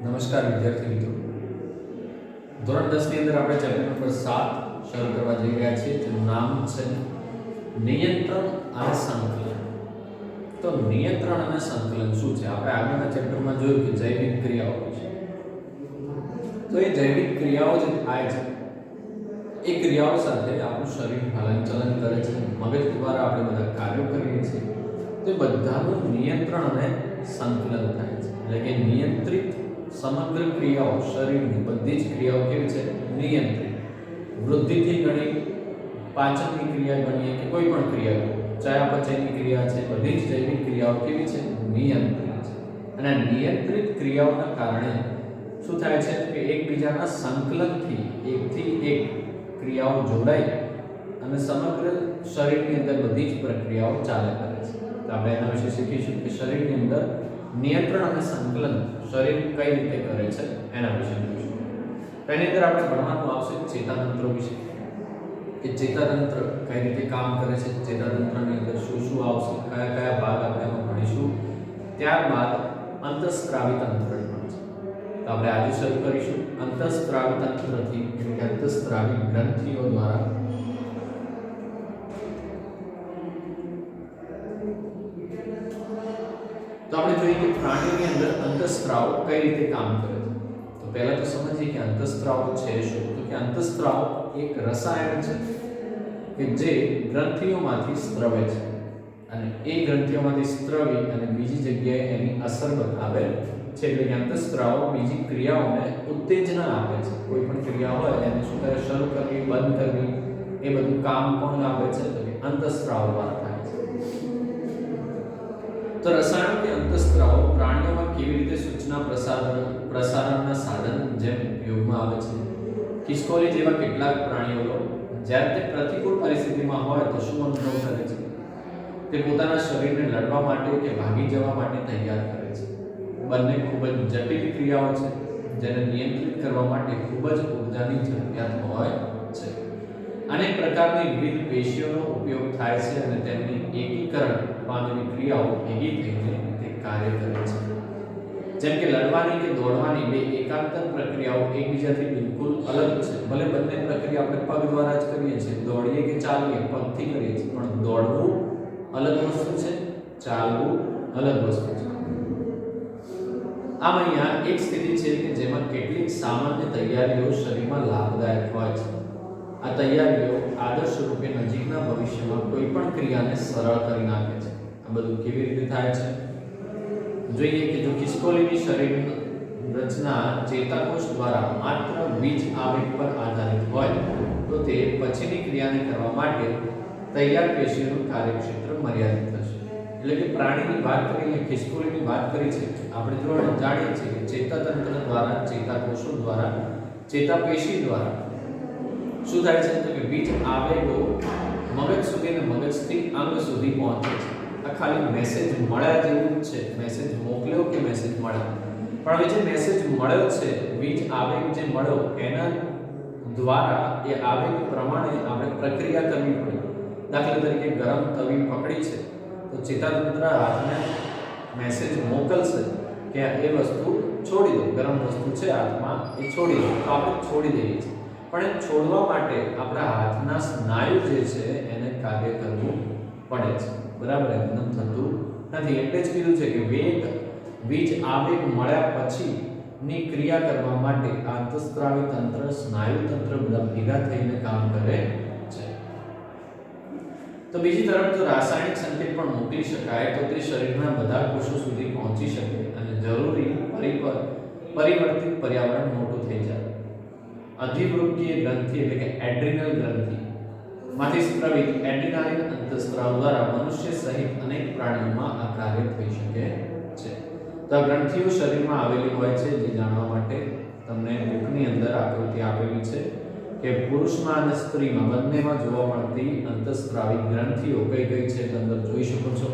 નમસ્કાર વિદ્યાર્થી મિત્રો, ધોરણ 10 ની અંદર આપણે ચેપ્ટર નંબર 7 શરૂ કરવા જઈ રહ્યા છીએ, જેનું નામ છે નિયંત્રણ અને સંકલન. તો નિયંત્રણ અને સંકલન શું છે? આપણે આગળના ચેપ્ટરમાં જોયું કે જૈવિક ક્રિયાઓ છે. તો એ જૈવિક ક્રિયાઓ જે થાય છે એ ક્રિયાઓ સાથે આપણું શરીર હલનચલન કરે છે, મગજ દ્વારા આપણે બધા કાર્યો કરીએ છીએ. તો બધાનું નિયંત્રણ અને સંકલન થાય છે, એટલે કે નિયંત્રિત સમગ્ર ક્રિયાઓ, શરીરની બધી જ ક્રિયાઓ કેવી છે? નિયંત્રિત. વૃદ્ધિથી ગણી, પાચનની ક્રિયા ગણીએ કે કોઈ પણ ક્રિયા, ચયાપચયની ક્રિયા છે, બધી જ જૈવિક ક્રિયાઓ કેવી છે? નિયંત્રિત છે. અને નિયંત્રિત ક્રિયાઓના કારણે શું થાય છે કે એકબીજાના સંકલનથી એકથી એક ક્રિયાઓ જોડાઈ અને સમગ્ર શરીરની અંદર બધી જ પ્રક્રિયાઓ ચાલે કરે છે. તો આપણે એના વિશે શીખીશું કે શરીરની અંદર નિયંત્રણ અને સંકલન શરીર કઈ રીતે કરે છે એના વિશે જોઈશું. એની અંદર આપણે ભણવાનું આવશે ચેતાતંત્ર વિશે, કે ચેતાતંત્ર કઈ રીતે કામ કરે છે, ચેતાતંત્રની અંદર શું શું આવશે, કયા કયા ભાગ આપણે એમાં ભણીશું. ત્યારબાદ અંતઃસ્ત્રાવી તંત્ર પણ છે. તો આપણે આજે શરૂ કરીશું અંતઃસ્ત્રાવી તંત્રથી, એટલે કે અંતઃસ્ત્રાવી ગ્રંથિઓ દ્વારા તો આપણે જોઈએ કે પ્રાણીની અંદર અંતઃસ્ત્રાવ કઈ રીતે કામ કરે છે. તો પહેલા તો સમજીએ કે અંતઃસ્ત્રાવ છે શું. તો કે અંતઃસ્ત્રાવ એક રસાયણ છે કે જે ગ્રંથિઓમાંથી સ્ત્રવે છે, અને એ ગ્રંથિઓમાંથી સ્ત્રવી અને બીજી જગ્યાએ એની અસર બતાવે છે. એટલે કે અંતઃસ્ત્રાવ બીજી ક્રિયાઓને ઉત્તેજના આપે છે. કોઈ પણ ક્રિયા હોય એને શું કરે? શરૂ કરવી, બંધ કરવી, એ બધું કામ કોણ આપે છે? તો કે અંતઃસ્ત્રાવ દ્વારા થાય છે. તો રસાયણો કે અંતઃસ્ત્રાવો પ્રાણીઓમાં કેવી રીતે સૂચના પ્રસારણના સાધન જેમ ઉપયોગમાં આવે છે. ખિસકોલી જેવા કેટલાક પ્રાણીઓ જ્યારે તે પ્રતિકૂળ પરિસ્થિતિમાં હોય તો શું અનુભવ કરે છે? તે પોતાના શરીરને લડવા માટે કે ભાગી જવા માટે તૈયાર કરે છે. બંને ખૂબ જ જટિલ ક્રિયાઓ છે, જેને નિયંત્રિત કરવા માટે ખૂબ જ ઊર્જાની જરૂરિયાત હોય છે. અનેક પ્રકારની વિવિધ પેશીઓનો ઉપયોગ થાય છે અને તેમની એકીકરણ પામેલી ક્રિયાઓ ભેગી થઈને તે કાર્ય કરે છે. જેમ કે લડવાની કે દોડવાની બે એકાંતર પ્રક્રિયાઓ એકબીજાથી બિલકુલ અલગ છે. ભલે બંને પ્રક્રિયા આપણે પગ દ્વારા જ કરીએ છીએ, દોડીએ કે ચાલીએ પગથી કરીએ છીએ, પણ દોડવું અલગ વસ્તુ છે, ચાલવું અલગ વસ્તુ છે. આમ અહીંયા એક સ્થિતિ છે કે જેમાં કેટલીક સામાન્ય તૈયારીઓ શરીરમાં લાભદાયક હોય છે. આ તૈયારીઓ આદર્શ રૂપે નજીકના ભવિષ્યમાં કોઈ પણ ક્રિયાને સરળ કરી નાખે છે. આ બધું કેવી રીતે થાય છે જોઈએ કે જો ખિસકોલીની શરીરની રચના ચેતાકોષ દ્વારા માત્ર બીજ આવેગ પર આધારિત હોય તો તે પછીની ક્રિયાને કરવા માટે તૈયાર પેશીઓનું કાર્યક્ષેત્ર મર્યાદિત થશે. એટલે કે પ્રાણીની વાત કરીએ, ખિસકોલીની વાત કરી છે, આપણે જો જાણીએ છીએ કે ચેતાતંત્ર દ્વારા, ચેતાકોષો દ્વારા, ચેતાપેશી દ્વારા શું થાય છે? તો કે બીજ આવેગો મગજ સુધી અને મગજથી અંગ સુધી પહોંચે છે. આ ખાલી મેસેજ મળ્યા જેવું જ છે, મેસેજ મોકલ્યો કે મેસેજ મળ્યો. પણ હવે જે મેસેજ મળ્યો છે, બીજ આવેગ જે મળ્યો, એના દ્વારા એ આવેગ પ્રમાણે આપણે પ્રક્રિયા કરવી પડે. દાખલા તરીકે ગરમ તવી પકડી છે તો ચેતાતંત્ર હાથને મેસેજ મોકલશે કે એ વસ્તુ છોડી દો, ગરમ વસ્તુ છે હાથમાં એ છોડી દો. તો આપણે છોડી દઈએ છીએ, પણ એ છોડવા માટે આપણા હાથના સ્નાયુ જે છે એને કાર્ય કરવું પડે છે. બરાબર? એકદમ થતું નથી. એટલે જ કીધું છે કે બીજ આવેગ મળ્યા પછી ની ક્રિયા કરવા માટે અંતઃસ્ત્રાવી તંત્ર, સ્નાયુ તંત્ર બધા ભેગા થઈને કામ કરે છે. તો બીજી તરફ જો રાસાયણિક સંકેત પણ મોકલી શકાય તો તે શરીરના બધા કોષો સુધી પહોંચી શકે અને જરૂરી પરિવર્તિત પર્યાવરણ મોટું થઈ જાય. અધિવૃક્કીય ગ્રંથિ એટલે કે એડ્રિનલ ગ્રંથિ માંથી સ્ત્રવિત એડ્રિનાલિન અંતઃસ્ત્રાવ દ્વારા મનુષ્ય સહિત અનેક પ્રાણીઓમાં આ કાર્ય થઈ શકે છે. તો આ ગ્રંથિઓ શરીરમાં આવેલી હોય છે, જે જાણવા માટે તમને બુકની અંદર આકૃતિ આપેલી છે કે પુરુષમાં અને સ્ત્રીમાં બંનેમાં જોવા મળતી અંતઃસ્ત્રાવી ગ્રંથિઓ કઈ કઈ છે તે અંદર જોઈ શકો છો.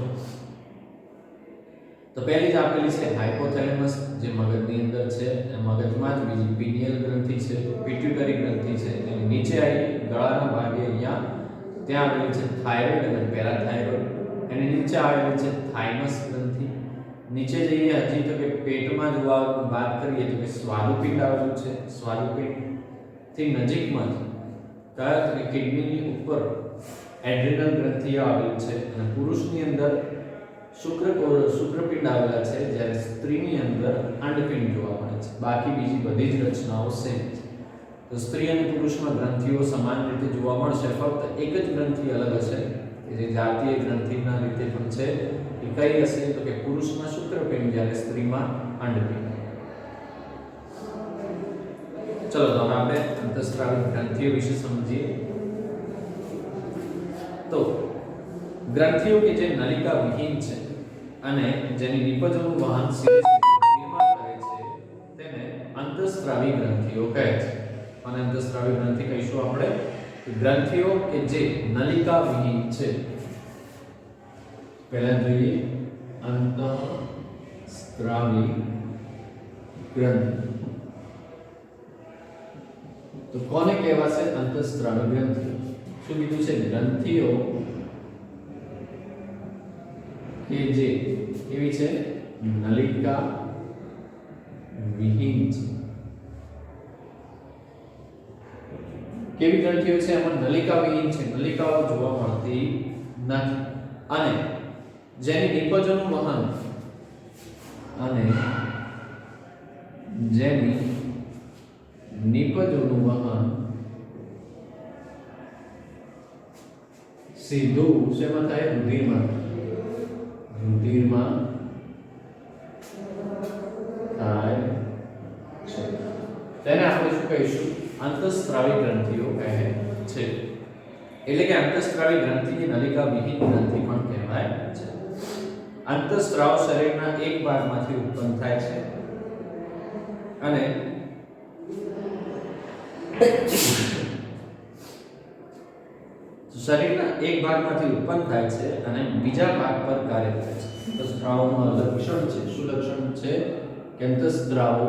તો પહેલી જ આપેલી છે હાઇપોથેલેમસ, જે મગજની અંદર છે. મગજમાં જ બીજી પિનિયલ ગ્રંથિ છે, પિટ્યુટરી ગ્રંથિ છે. એની નીચે આવી ગળાના ભાગે અહીંયા ત્યાં આવેલી છે થાઇરોઇડ અને પેરાથાઇરોઇડ. એની નીચે આવેલી છે થાઇમસ ગ્રંથિ. નીચે જઈએ હજી તો કે પેટમાં જોવા વાત કરીએ તો કે સ્વાદુપિંડ આવેલું છે, સ્વાદુપિંડ થી નજીકમાં કયા તો કે કિડનીની ઉપર એડ્રિનલ ગ્રંથિઓ આવેલી છે અને પુરુષની અંદર શુક્રપિંડ આવેલા છે, જ્યારે સ્ત્રીની અંદર અંડપિંડ જોવા મળે છે. બાકી બીજી બધી જ રચનાઓ સેમ છે. તો સ્ત્રી અને પુરુષમાં ગ્રંથિઓ સમાન રીતે જોવા મળશે, ફક્ત એક જ ગ્રંથિ અલગ હશે કે જે જાતીય ગ્રંથિના રીતે પણ છે. એ કઈ હશે તો કે પુરુષમાં શુક્રપિંડ જ્યારે સ્ત્રીમાં અંડપિંડ. ચલો તો હવે આપણે અંતઃસ્ત્રાવી ગ્રંથિઓ વિશે સમજીએ. તો ગ્રંથિઓ કે જે નલિકા વિહીન છે અને જેની નિપજોનું વહન સીધે રુધિરમાં કરે છે તેને અંતઃસ્ત્રાવી ગ્રંથિઓ કહે છે. અને અંતઃસ્ત્રાવી ગ્રંથિ કહીશું આપણે ગ્રંથિઓ કે જે નલિકા વિહીન છે. પહેલા જોઈએ અંતઃસ્ત્રાવી ગ્રંથિ. તો કોને કહેવાશે અંતઃસ્ત્રાવી ગ્રંથિ? શું કીધું છે? ગ્રંથિઓ કે જે કેવી છે? નલિકા વિહીન છે. કેવી ગ્રંથિઓ છે? એમાં નલિકા વિહીન છે, નલિકાઓ જોવા મળતી નથી અને જેની નિપજોનું વહન અને જેની નિપજોનું વહન સીધું શેમાં થાય? રુધિરમાં. રુધિરમાં થાય છે તેને આપણે શું કહીશું? અંતઃસ્ત્રાવી ગ્રંથિઓ કહે છે. એટલે કે અંતઃસ્ત્રાવી ગ્રંથિની નલિકા વિહીન ગ્રંથિ પણ કહેવાય છે. અંતઃસ્ત્રાવ શરીરના એક ભાગમાંથી ઉત્પન્ન થાય છે અને શરીરના એક ભાગમાંથી ઉત્પન્ન થાય છે અને બીજા ભાગ પર કાર્ય કરે છે. અંતઃસ્ત્રાવનું લક્ષણ છે. શું લક્ષણ છે? કે અંતઃસ્ત્રાવ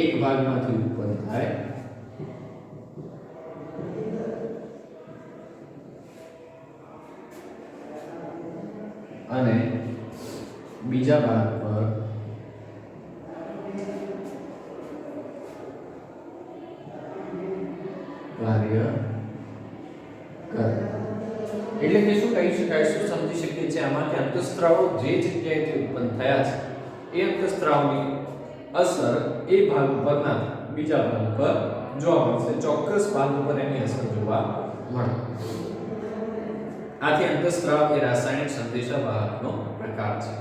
એક ભાગમાંથી ઉત્પન્ન થાય અને બીજા ભાગ પર કાર્ય કરે. એટલે કે શું કહી શકાય, શું સમજી શકીએ છીએ આમાં કે અંતઃસ્ત્રાવો જે જગ્યાએથી ઉત્પન્ન થયા છે એ અંતઃસ્ત્રાવની અસર એ ભાગ ઉપર ના બીજા ભાગ પર જોવા મળશે. ચોક્કસ ભાગ ઉપર એની અસર જોવા મળે. આથી અંતઃસ્ત્રાવ એ રાસાયણિક સંદેશાવાહકનો પ્રકાર છે.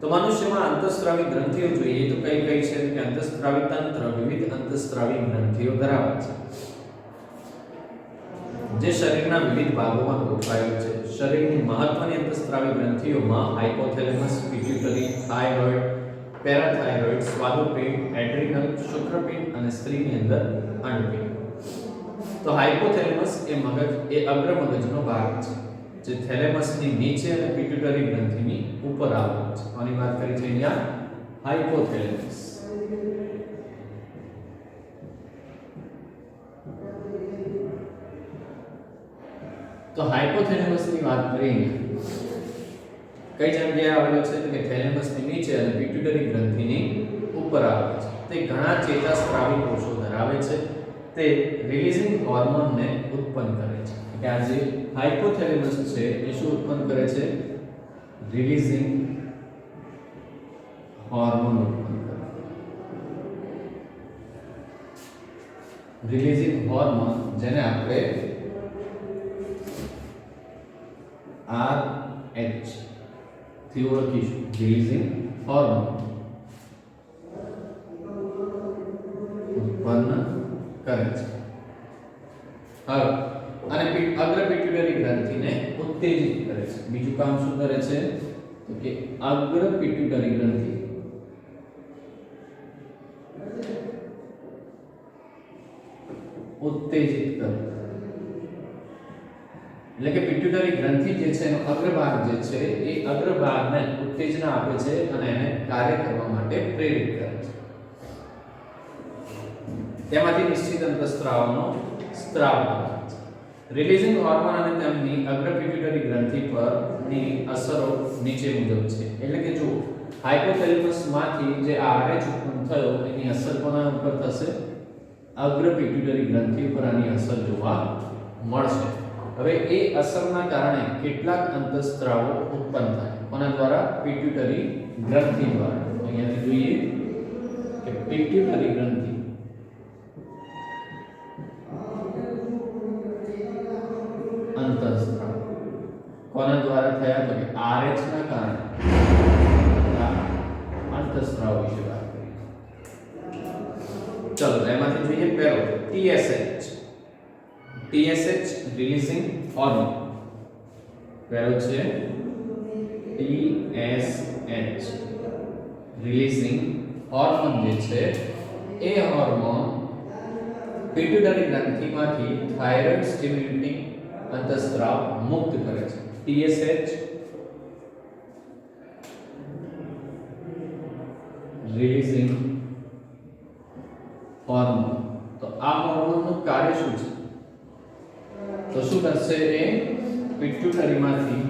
તો મનુષ્યમાં અંતઃસ્ત્રાવી ગ્રંથિઓ જોઈએ તો કઈ કઈ છે કે અંતઃસ્ત્રાવી તંત્ર વિવિધ અંતઃસ્ત્રાવી ગ્રંથિઓ ધરાવે છે જે શરીરના વિવિધ ભાગોમાં ગોઠવાયેલ છે. શરીરની મહત્વની અંતઃસ્ત્રાવી ગ્રંથિઓમાં હાઇપોથેલેમસ, પિટ્યુટરી, થાઇરોઇડ, પેરાથાઇરોઇડ, સ્વાદુપિંડ, એડ્રિનલ, શુક્રપિંડ અને સ્ત્રીની અંદર અંડપિંડ. તો હાઇપોથેલેમસ એ મગજ એ અગ્ર મગજનો ભાગ છે જે થેલેમસની નીચે અને પિટ્યુટરી ગ્રંથિની ઉપર આવેલો છે. આની વાત કરી છે અહીંયા હાઇપોથેલેમસ. તો હાઇપોથેલેમસની વાત કરીએ કઈ જગ્યાએ આવેલો છે તો કે થેલેમસની નીચે અને પિટ્યુટરી ગ્રંથિની ઉપર આવેલો છે. તે ઘણા ચેતાસ્ત્રાવી કોષો ધરાવે છે. તે રિલીઝિંગ હોર્મોનને ઉત્પન્ન કરે છે. કે આ જે હાઇપોથેલેમસ છે એ શું ઉત્પન્ન કરે છે? રિલીઝિંગ હોર્મોન ઉત્પન્ન કરે. રિલીઝિંગ હોર્મોન જેને આપણે RH થી ઓળખીશું. રિલીઝિંગ હોર્મોન ઉત્પન્ન કરે છે. હવે અને અગ્ર પિટ્યુટરી ગ્રંથિને ઉત્તેજિત કરે છે. બીજું કામ શું કરે છે તો કે અગ્ર પિટ્યુટરી ગ્રંથિ ઉત્તેજિત કરે. એટલે કે પિટ્યુટરી ગ્રંથિ જે છે એનો અગ્રભાગ જે છે એ અગ્રભાગને ઉત્તેજના આપે છે અને એને કાર્ય કરવા માટે પ્રેરિત કરે છે. તેમાંથી નિશ્ચિત અંતઃસ્ત્રાવનો સ્ત્રાવ બને છે. રિલીઝિંગ હોર્મોન અને તેમની અગ્રપિટ્યુટરી ગ્રંથિ પરની અસરો નીચે મુજબ છે. એટલે કે જો હાઇપોથેલેમસ માંથી જે RH ઉત્પન્ન થયો એની અસર કોના ઉપર થશે? અગ્રપિટ્યુટરી ગ્રંથિ પર આની અસર જોવા મળશે. હવે એ અસરના કારણે કેટલાક અંતઃસ્ત્રાવો ઉત્પન્ન થાય. કોના દ્વારા? પિટ્યુટરી ગ્રંથિ દ્વારા. અહીંયાથી જોઈએ કે પિટ્યુટરી ગ્રંથિ અંતઃસ્ત્રાવ કોના દ્વારા થયા? તો કે RH ના કારણે અંતઃસ્ત્રાવ વિશે વાત કરીએ. ચલો એમાંથી જોઈએ પહેલો TSH. TSH releasing hormone. પહેલો છે TSH રિલીઝિંગ હોર્મોન જે છે એ હોર્મોન પિટ્યુટરી ગ્રંથિમાંથી થાઇરોઇડ સ્ટિમ્યુલેટિંગ અંતઃસ્ત્રાવ મુક્ત કરે છે. TSH releasing hormone. તો આ હોર્મોનનું કાર્ય શું છે? તો શું કરશે? એ પિટ્યુટરીમાંથી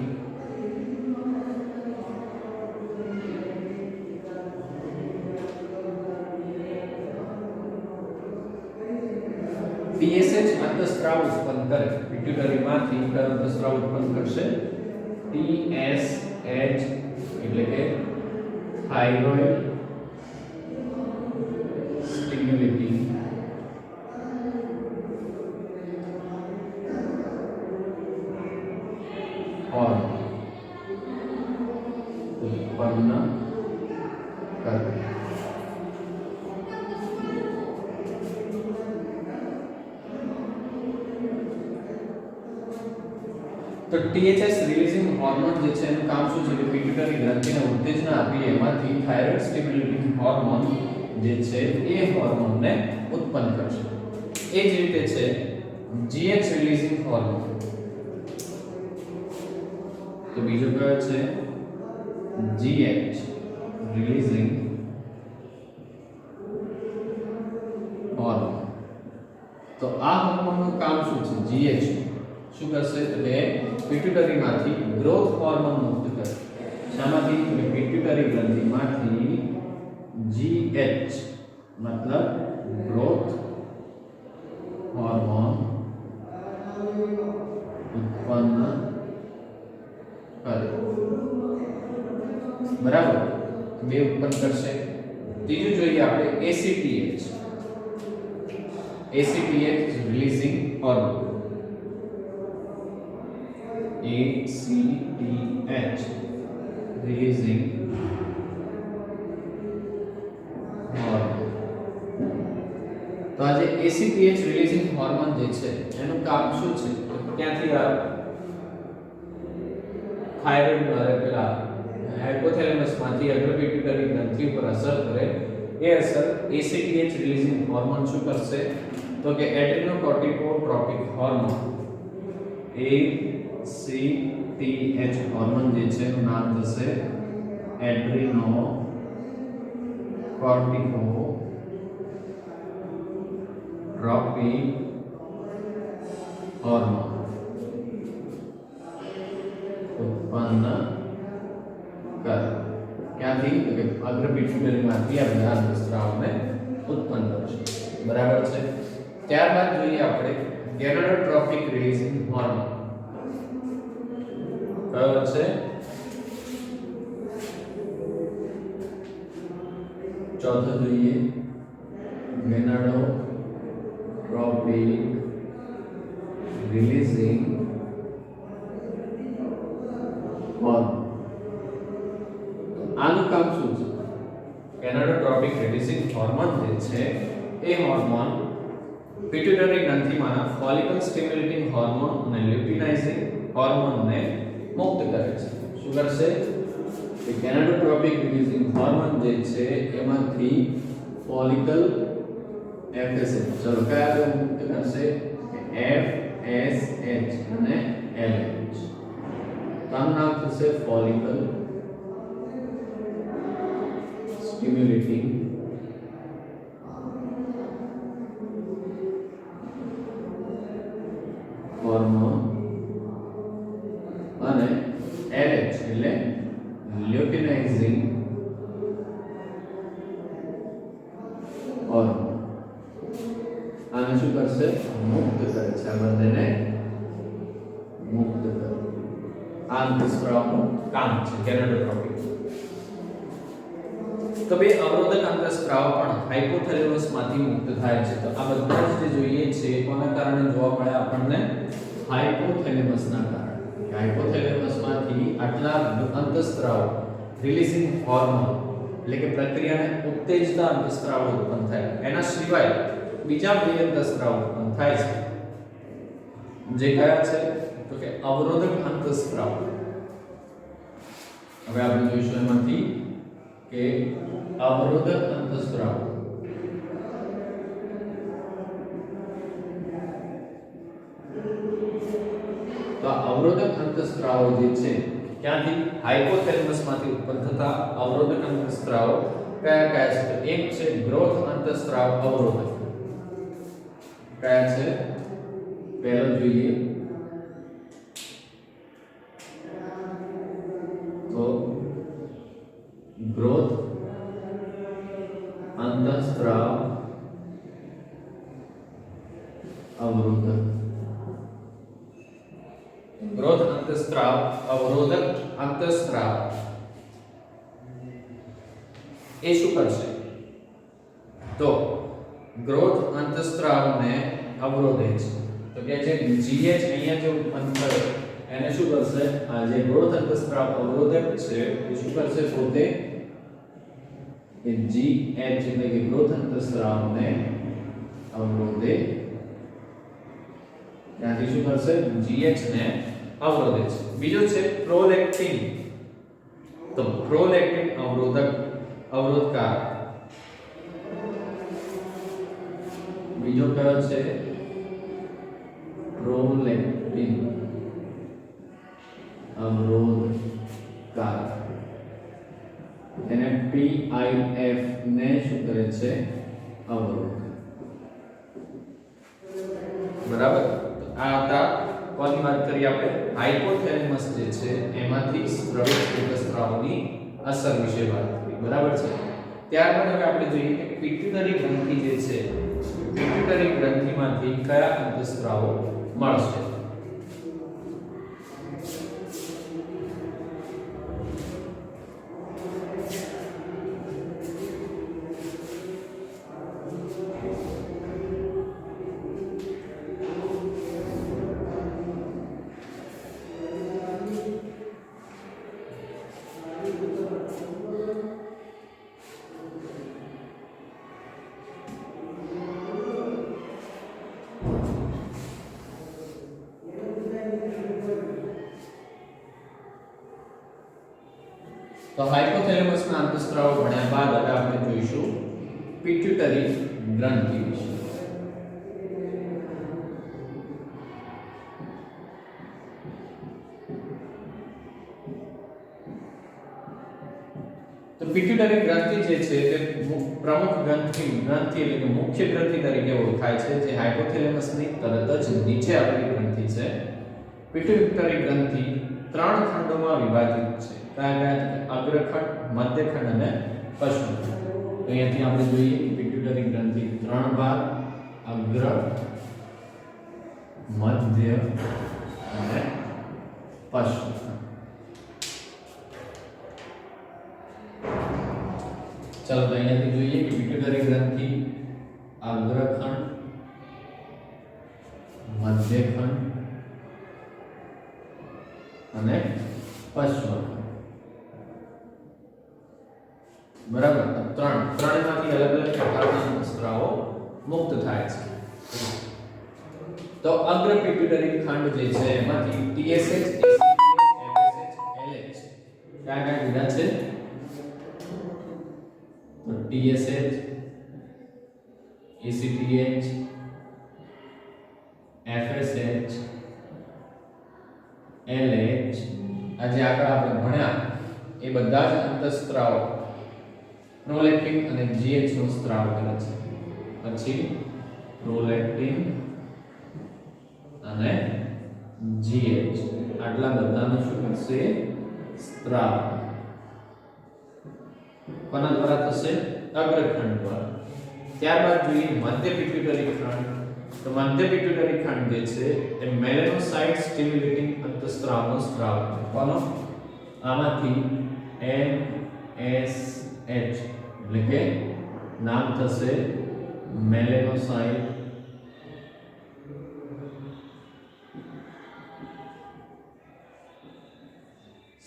TSH અંતઃસ્ત્રાવ ઉત્પન્ન કરે. પિટ્યુટરીમાંથી અંતઃસ્ત્રાવ ઉત્પન્ન કરશે. TSH એટલે કે થાઇરોઇડ સ્ટિમ્યુલેટિંગ હોર્મોન ઉત્પન્ન કરે. તો TSH રિલીઝિંગ હોર્મોન જે છે એનું કામ શું છે? કે પિટ્યુટરી ગ્રંથિને ઉત્તેજના આપી એમાંથી થાઇરોઇડ સ્ટિમ્યુલેટિંગ હોર્મોન જે છે એ હોર્મોનને ઉત્પન્ન કરશે. એ જ રીતે છે GH રિલીઝિંગ હોર્મોન. તો બીજો કયો છે? GH releasing hormone. તો આ હોર્મોનનું કામ શું છે? GH શું કરશે? તો કે પિટ્યુટરીમાંથી ગ્રોથ હોર્મોન મુક્ત કરે. શામાંથી? તો કે પિટ્યુટરી ગ્રંથિમાંથી GH મતલબ ગ્રોથ હોર્મોન ઉત્પન્ન કરે. બરાબર, બે ઉત્પન્ન કરશે. ત્રીજું જોઈએ આપણે ACTH. ACTH releasing hormone. ACTH releasing hormone. તો આજે ACTH રિલીઝિંગ હોર્મોન જે છે એનું કામ શું છે? ક્યાંથી આવે? થાઇરોઇડ દ્વારા પેલા હાઇપોથેલેમસ માંથી અગ્રપિટ્યુટરી ગ્રંથિ પર અસર કરે. એ અસર ACTH રિલીઝિંગ હોર્મોન શું કરશે? તો કે એડ્રીનોકોર્ટિકોટ્રોપિક હોર્મોન ACTH હોર્મોન જે છે એનું નામ થશે એડ્રીનોકોર્ટિકોટ્રોપિક હોર્મોન ઉત્પન્ન કરે. ક્યાંથી? તો કે અગ્રપિટ્યુટરીમાંથી આ બધા અંતઃસ્ત્રાવને ઉત્પન્ન કરશે. બરાબર છે. ત્યારબાદ જોઈએ આપણે ગેનોડોટ્રોપિક રિલીઝિંગ હોર્મોન. કયો છે? ચોથો જોઈએ ગેનોડોટ્રોપિક રિલીઝિંગ હોર્મોન. આનું કામ શું છે? ગેનોડોટ્રોપિક રિલીઝિંગ હોર્મોન જે છે એ હોર્મોન પિટ્યુટરી ગ્રંથિમાંના ફોલિકલ સ્ટિમ્યુલેટિંગ હોર્મોન અને લ્યુટિનાઇઝિંગ હોર્મોનને મુક્ત કરે છે. શું કરશે? કે ગેનોડોટ્રોપિક રિલીઝિંગ હોર્મોન જે છે એમાંથી ફોલિકલ FSH, ચલો કયા બે મુક્ત કરશે? કે FSH અને LH. આનું નામ થશે ફોલિકલ સ્ટિમ્યુલેટિંગ હોર્મોન એટલે લ્યુટિનાઇઝિંગ હોર્મોન આને શું કરશે મુક્ત કરે છે આ બંનેને મુક્ત કરે આ અંતઃસ્ત્રાવનું કામ છે કેનેડોટ્રોપિક તો બે અવરોધક અંતઃસ્ત્રાવ પણ હાઇપોથેલેમસ માંથી મુક્ત થાય છે તો આ બધા જ જે જોઈએ છે કોના કારણે જોવા મળે આપણને હાઇપોથેલેમસ ના કારણે હાઇપોથેલેમસ માંથી આટલા અંતઃસ્ત્રાવ રિલીઝિંગ હોર્મોન એટલે કે પ્રક્રિયાને ઉત્તેજતા અંતઃસ્ત્રાવ ઉત્પન્ન થાય એના સિવાય બીજા બે અંતઃસ્ત્રાવ ઉત્પન્ન થાય છે જે કયા છે તો કે અવરોધક અંતઃસ્ત્રાવ હવે આપણે જોઈશું એમાંથી કે અવરોધક અંતઃસ્ત્રાવ તો અવરોધક અંતઃસ્ત્રાવો જે છે ક્યાંથી હાઇપોથેલેમસ માંથી ઉત્પન્ન થતા અવરોધક અંતઃસ્ત્રાવો કયા કયા છે તો એક છે ગ્રોથ અંતઃસ્ત્રાવ અવરોધક કયા છે પહેલો જોઈએ તો ग्रोथ अंतःस्त्राव अवरोधक ग्रोथ अंतःस्त्राव अवरोधक अंतःस्त्राव ए શું કરશે તો ગ્રોથ અંતઃસ્ત્રાવ ને અવરોધે છે તો કે જે GH અહીંયા જે ઉત્પન્ન કરે એને શું કરશે આ જે ગ્રોથ અંતઃસ્ત્રાવ અવરોધક છે એ શું કરશે પોતે એ GH એટલે કે ગ્રોથ અંતઃસ્ત્રાવને અવરોધે ત્યાંથી શું કરશે GH ને અવરોધે છે બીજો છે પ્રોલેક્ટિન તો પ્રોલેક્ટિન અવરોધકારક બીજો કયો છે પ્રોલેક્ટિન અવરોધકારક એને PIF ને શું કરે છે અવરોધ બરાબર આ હતા કોની વાત કરી આપણે હાઇપોથેલેમસ જે છે એમાંથી સ્રવિત અંતઃસ્ત્રાવની અસર વિશે વાત કરી બરાબર છે ત્યારબાદ હવે આપણે જોઈએ કે પિટ્યુટરી ગ્રંથિ જે છે પિટ્યુટરી ગ્રંથિમાંથી કયા અંતઃસ્ત્રાવો મળશે તો હાઇપોથેલેમસ ના અંતઃસ્ત્રાવો ભણ્યા બાદ હવે આપણે જોઈશું પિટ્યુટરી ગ્રંથિ વિશે તો પિટ્યુટરી ગ્રંથિ જે છે તે પ્રમુખ ગ્રંથિ એટલે કે મુખ્ય ગ્રંથિ તરીકે ઓળખાય છે જે હાઇપોથેલેમસ ની તરત જ નીચે આવેલી ગ્રંથિ છે પિટ્યુટરી ગ્રંથિ ત્રણ ખંડોમાં વિભાજિત છે અગ્રખંડ મધ્યખંડ અને પશ્ચખંડ તો અહીંયાથી આપણે જોઈએ કે પિટ્યુટરી ગ્રંથિ ત્રણ ભાગ અગ્ર મધ્ય અને પશ્ચખંડ ચાલો તો અહીંયાથી જોઈએ કે પિટ્યુટરી ગ્રંથિ અગ્રખંડ મધ્યખંડ અને પશ્ચખંડ બરાબર ત્રણમાંથી અલગ અલગ પ્રકારના અંતઃસ્ત્રાવો મુક્ત થાય છે તો અગ્ર પિટ્યુટરી ખંડ જે છે એમાંથી TSH ACTH FSH LH કયા કયા વિધા છે તો TSH ACTH FSH LH આજે આગળ આપણે ભણ્યા એ બધા જ અંતઃસ્ત્રાવો પ્રોલેક્ટિન અને GH નો સ્ત્રાવ કરે છે પછી પ્રોલેક્ટિન અને GH આટલા બધાનો શું કરશે સ્ત્રાવ કોના દ્વારા થશે? અગ્રખંડ દ્વારા. ત્યારબાદ જોઈએ મધ્ય પિટ્યુટરી ખંડ. તો મધ્ય પિટ્યુટરી ખંડ જે છે એ મેલેનોસાઇટ સ્ટિમ્યુલેટિંગ અંતઃસ્ત્રાવનો સ્ત્રાવ કોનો? આમાંથી MSH એટલે કે નામ થશે મેલેનોસાઇટ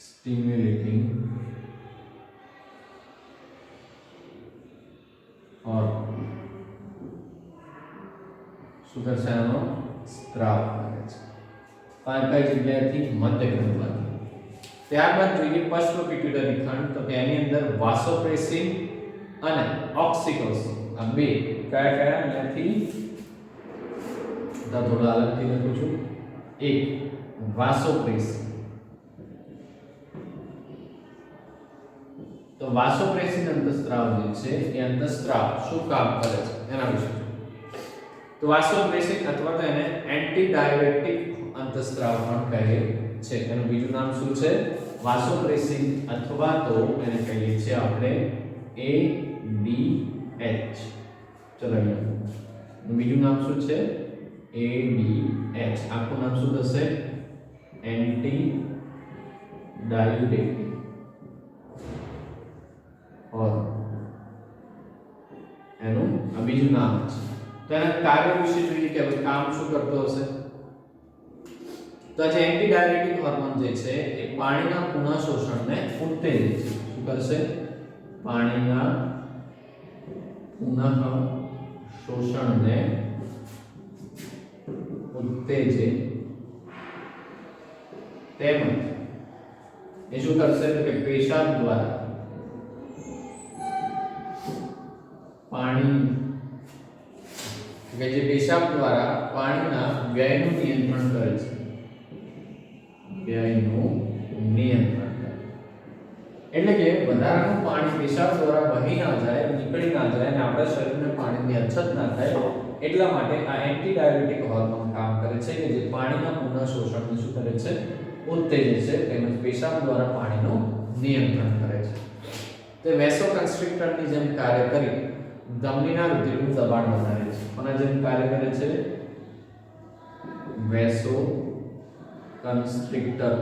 stimulating hormone શું કરશે? આનો સ્ત્રાવ કરે છે. કઈ જગ્યાએથી? મધ્યખંડમાંથી. ત્યારબાદ જોઈએ પશ્ચ પિટ્યુટરી ખંડ. તો કે એની અંદર વાસોપ્રેસિન અને ઓક્સિટોસિન આ બે કયા કયા અહીંયાથી થોડા અલગથી લખું છું. એક વાસોપ્રેસિન. તો વાસોપ્રેસિન અંતઃસ્ત્રાવ જે છે એ અંતઃસ્ત્રાવ શું કામ કરે છે એના વિશે. તો વાસોપ્રેસિન અથવા તો એને એન્ટી ડાયુરેટિક અંતઃસ્ત્રાવ પણ કહે છે. એનું બીજું નામ શું છે? વાસોપ્રેસિન અથવા તો એને કહીએ છીએ આપણે ADH. ચલો અહીંયા બીજું નામ શું છે? ADH. આખું નામ શું થશે? એન્ટી ડાયુરેટિક એનું આ બીજું નામ છે. તો એના કાર્ય વિશે જોઈએ કે હવે કામ શું કરતો હશે. તો જે એન્ટી ડાયુરેટિક હોર્મોન જે છે એ પાણીના પુનઃશોષણને ઉત્તેજે છે. શું કરશે? પાણીના પુનઃશોષણને ઉત્તેજે. તેમજ એ શું કરશે કે પેશાબ દ્વારા પાણી કે જે પેશાબ દ્વારા પાણીના વ્યયનું નિયંત્રણ કરે છે. વ્યયનું નિયંત્રણ કરે એટલે કે વધારાનું પાણી પેશાબ દ્વારા વહી ના જાય, નીકળી ના જાય અને આપણા શરીરને પાણીની અછત ના થાય એટલા માટે આ એન્ટી ડાયુરેટિક હોર્મોન કામ કરે છે કે જે પાણીના પુનઃશોષણને શું કરે છે? ઉત્તેજે છે. તેમજ પેશાબ દ્વારા પાણીનું નિયંત્રણ કરે છે. તે વેસોકન્સ્ટ્રિક્ટરની જેમ કાર્ય કરી ધમનીના રુધિરનું દબાણ વધારે છે. કોના જેમ કાર્ય કરે છે? વેસોકન્સ્ટ્રિક્ટર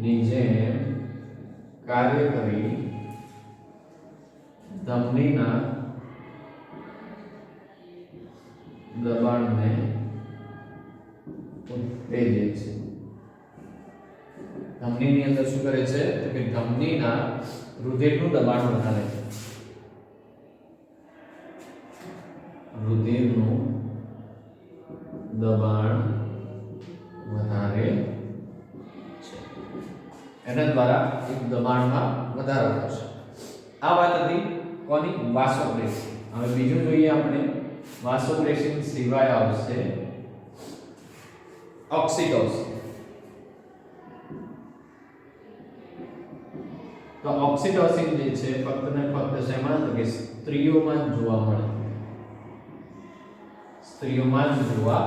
ની જેમ કાર્ય કરી ધમનીના દબાણને ઉત્તેજે છે. ધમનીની અંદર શું કરે છે? તો કે ધમનીના રુધિરનું દબાણ વધારે છે. રુધિરનું દબાણ વધારે છે. એના દ્વારા એક દબાણમાં વધારો થશે. આ વાત હતી કોની? વાસોપ્રેસિન. હવે બીજું જોઈએ આપણે. વાસોપ્રેસિન સિવાય આવશે ઓક્સિટોસિન. તો ઓક્સિટોસિન જે છે ફક્ત ને ફક્ત શેમાં? તો કે સ્ત્રીઓમાં જ જોવા મળે. સ્ત્રીઓમાં જ જોવા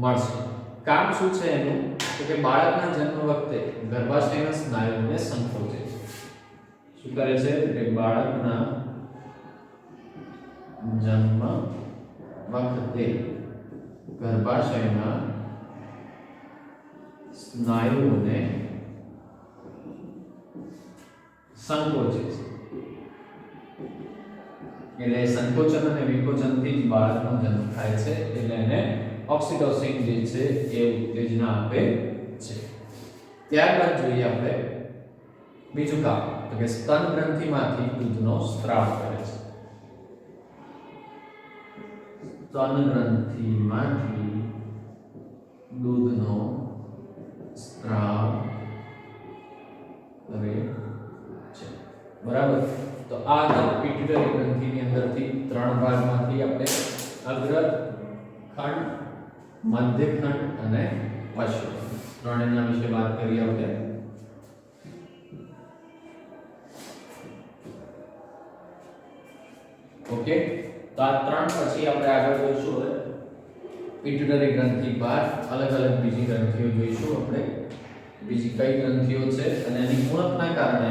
મળશે. કામ શું છે એનું? તો કે બાળકના જન્મ વખતે ગર્ભાશયના સ્નાયુઓને સંકોચે છે. શું કરે છે? કે બાળકના જન્મ વખતે ગર્ભાશયના સ્નાયુઓને સંકોચે છે. એટલે સંકોચન અને વિકોચનથી જ બાળકનો જન્મ થાય છે. એટલે એને ઓક્સિટોસિન જે છે એ ઉત્તેજના આપે છે. ત્યારબાદ જોઈએ આપણે બીજું કામ. તો કે સ્તન ગ્રંથિમાંથી દૂધનો સ્ત્રાવ કરે છે. સ્તન ગ્રંથિમાંથી દૂધનો સ્ત્રાવ કરે છે. બરાબર. તો આ પિટ્યુટરી ગ્રંથિની અંદરથી ત્રણ ભાગમાંથી આપણે અગ્રખંડ, મધ્યખંડ અને પશ્ચ ત્રણેયના વિશે વાત કરી આપણે. ઓકે, તો આ ત્રણ પછી આપણે આગળ જોઈશું. હવે પિટ્યુટરી ગ્રંથિ બાદ અલગ અલગ બીજી ગ્રંથિઓ જોઈશું આપણે. બીજી કઈ ગ્રંથિઓ છે અને એની ઉણપના કારણે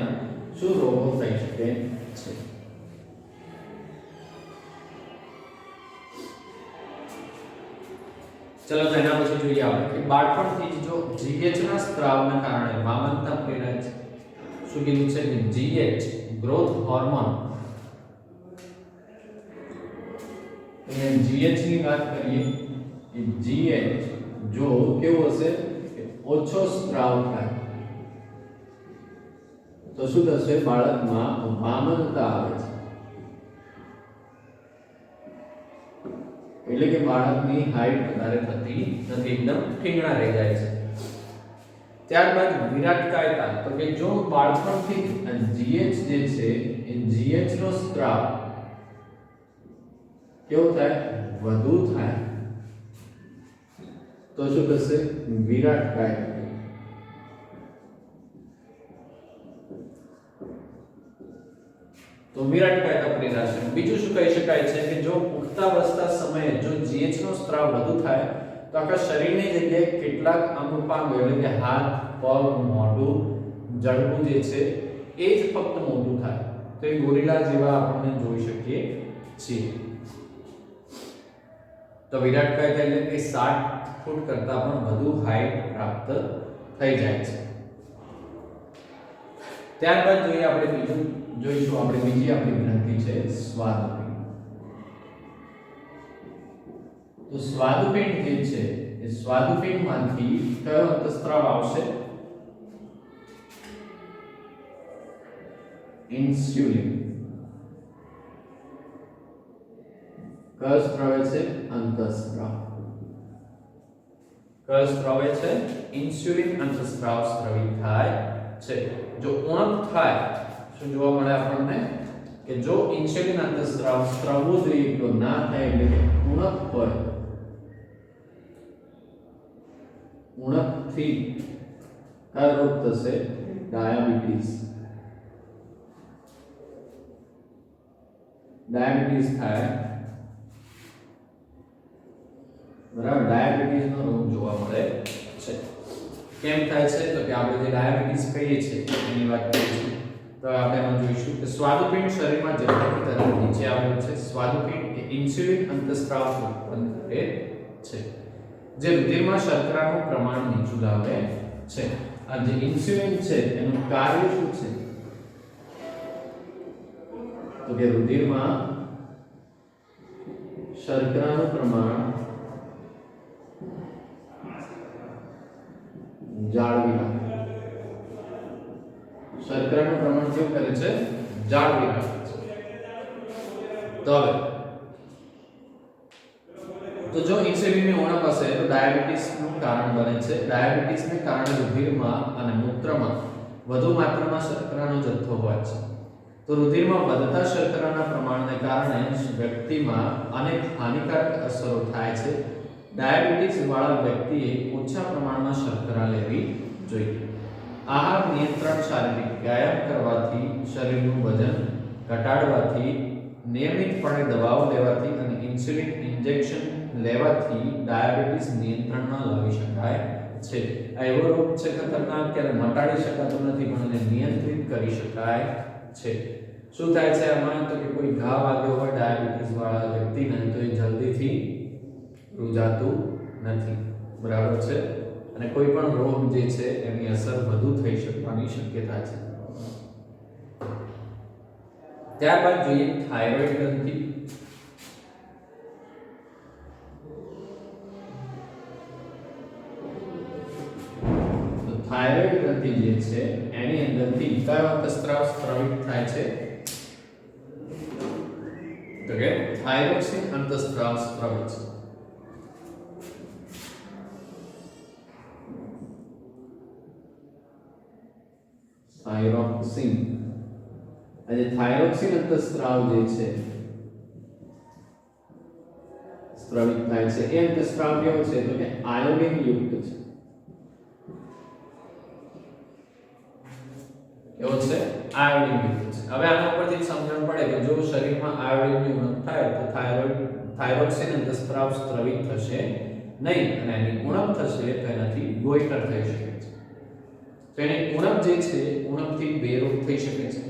શું રોગો થઈ શકે છે. ચલો તો એના પછી જોઈએ આપણે કે બાળપણથી જ જો GH ના સ્ત્રાવના કારણે વામનતા પ્રેરાય છે. શું કીધું છે કે GH ગ્રોથ હોર્મોન, અહીંયા GH ની વાત કરીએ કે GH જો કેવું હશે કે ઓછો સ્ત્રાવ થાય તો શું થશે, બાળકમાં વામનતા આવે છે, એટલે કે બાળકની હાઈટ વધારે થતી નથી, એકદમ ઠીંગણા રહી જાય છે. ત્યારબાદ વિરાટકાયતા, તો કે જો બાળપણથી GH જે છે એ GH નો સ્ત્રાવ કેવો થાય, વધુ થાય તો શું થશે, વિરાટકાયતા. તો વિરાટકાયતા પ્રેરાશે. બીજું શું કહી શકાય છે કે જો પુખ્તાવસ્થા સમયે જો GH નો સ્ત્રાવ વધુ થાય તો આખા શરીરની જગ્યાએ કેટલાક અંગપાંગો એટલે કે હાથ, પગ, મોઢું, જડબું જે છે એ જ ફક્ત મોટું થાય તો એ ગોરીલા જેવા આપણે જોઈ શકીએ છીએ. તો વિરાટકાયતા એટલે કે 60 ફૂટ કરતા પણ વધુ હાઈટ પ્રાપ્ત થઈ જાય છે. ત્યારબાદ જોઈએ આપણે બીજું જોઈશું, આપણે બીજી આપણી ગ્રંથિ છે સ્વાદુપિંડ. તો સ્વાદુપિંડ જે છે એ સ્વાદુપિંડમાંથી કયો અંતસ્ત્રાવ આવશે, ઇન્સ્યુલિન. કયો સ્ત્રાવ છે, અંતસ્ત્રાવ. કયો સ્ત્રાવ છે, ઇન્સ્યુલિન અંતસ્ત્રાવ સ્ત્રવિત થાય છે. જો ઉણપ થાય શું જોવા મળે આપણને કે જો ઇન્સ્યુલિન અંતસ્ત્રાવ સ્ત્રાવવું જોઈએ તો ના થાય, એટલે કે ઉણપ હોય, ઉણપથી કયો રોગ થશે, ડાયાબિટીસ. ડાયાબિટીસ થાય, બરાબર, ડાયાબિટીસ નો રોગ જોવા મળે છે. કેમ થાય છે તો કે આપણે જે ડાયાબિટીસ કહીએ છીએ એની વાત કરીશું તો આપણે એમાં જોઈશું કે સ્વાદુપિંડ શરીરમાં જઠરાની તરફ નીચે આવેલું છે. સ્વાદુપિંડ એ ઇન્સ્યુલિન અંતસ્ત્રાવ ઉત્પન્ન કરે છે જે રુધિરમાં શર્કરાનું પ્રમાણ નીચું લાવે છે. આ જે ઇન્સ્યુલિન છે એનું કાર્ય શું છે તો કે રુધિરમાં શર્કરાનું પ્રમાણ જાળવી રાખે. શર્કરાનું પ્રમાણ કેવું કરે છે, જાળવી રાખે છે. તો હવે તો જો ઇન્સ્યુલિનની ઉણપ હશે તો ડાયાબિટીસનું કારણ બને છે. ડાયાબિટીસને કારણે રુધિરમાં અને મૂત્રમાં વધુ માત્રામાં શર્કરાનો જથ્થો હોય છે. તો રુધિરમાં વધતા શર્કરાના પ્રમાણને કારણે વ્યક્તિમાં અનેક હાનિકારક અસરો થાય છે. ડાયાબિટીસ વાળા વ્યક્તિએ ઓછા પ્રમાણમાં શર્કરા લેવી જોઈએ. આહાર નિયંત્રણ, શારીરિક વ્યાયામ કરવાથી, શરીરનું વજન ઘટાડવાથી, નિયમિતપણે દવાઓ લેવાથી અને ઇન્સ્યુલિન ઇન્જેક્શન લેવાથી ડાયાબિટીસ નિયંત્રણમાં લાવી શકાય છે. આ એવો રોગ છે ખતરનાક કે મટાડી શકાતો નથી પણ એને નિયંત્રિત કરી શકાય છે. શું થાય છે આમાં તો કે કોઈ ઘા વાગ્યો હોય ડાયાબિટીસ વાળા વ્યક્તિને તો એ જલ્દીથી રૂજાતું નથી, બરાબર છે, અને કોઈ પણ રોગ જે છે એની અસર વધુ થઈ શકવાની શક્યતા છે. ત્યારબાદ જોઈએ થાઇરોઇડ ગ્રંથિ. તો થાઇરોઇડ ગ્રંથિ જે છે એની અંદરથી કયો અંતસ્ત્રાવ સ્ત્રાવિત થાય છે તો કે થાઇરોક્સિન અંતસ્ત્રાવ સ્ત્રાવિત છે. થાઇરોક્સિન, અને થાઇરોક્સિન અંતસ્ત્રાવ જે છે સ્ત્રાવિત થાય છે એ અંતસ્ત્રાવ કેવો છે તો કે આયોડિન યુક્ત છે. કેવો છે, આયોડિન યુક્ત છે. હવે આના પરથી સમજણ પડે કે જો શરીરમાં આયોડિનની ઉણપ થાય તો થાઇરોક્સિન અંતસ્ત્રાવ સ્ત્રાવિત થશે નહીં અને એની ઉણપ થશે તો એનાથી ગોઈટર થઈ શકે છે. તો એની ઉણપ જે છે ઉણપથી બે રોગ થઈ શકે છે.